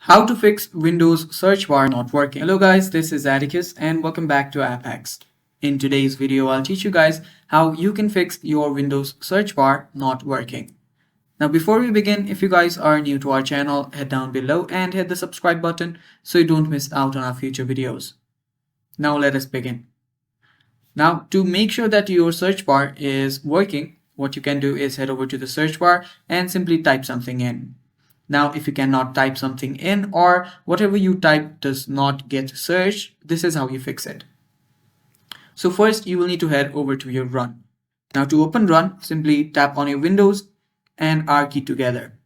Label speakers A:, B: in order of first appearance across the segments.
A: How to fix Windows search bar not working. Hello guys, this is Atticus and welcome back to App Hacks. In today's video, I'll teach you guys how you can fix your Windows search bar not working. Now before we begin, if you guys are new to our channel, head down below and hit the subscribe button so you don't miss out on our future videos. Now let us begin. Now to make sure that your search bar is working, what you can do is head over to the search bar and simply type something in. Now, if you cannot type something in or whatever you type does not get searched, this is how you fix it. So first you will need to head over to your run. Now to open run, simply tap on your Windows and R key together.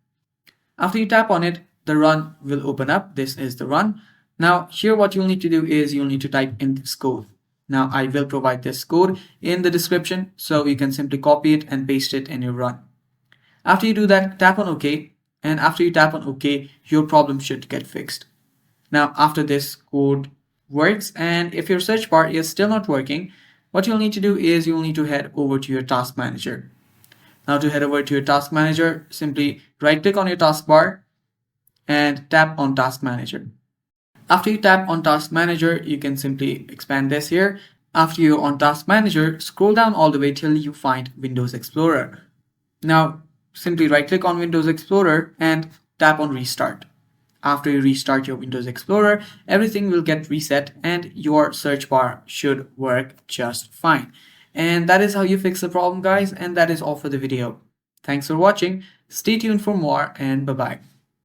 A: After you tap on it, the run will open up. This is the run. Now here what you'll need to do is you'll need to type in this code. Now I will provide this code in the description so you can simply copy it and paste it in your run. After you do that, tap on OK. And after you tap on OK, your problem should get fixed. Now, after this code works, and if your search bar is still not working, what you'll need to do is you'll need to head over to your task manager. Now, to head over to your task manager, simply right-click on your taskbar and tap on Task Manager. After you tap on Task Manager, you can simply expand this here. After you're on Task Manager, scroll down all the way till you find Windows Explorer. Now, simply right-click on Windows Explorer and tap on Restart. After you restart your Windows Explorer, everything will get reset and your search bar should work just fine. And that is how you fix the problem, guys, and that is all for the video. Thanks for watching. Stay tuned for more and bye-bye.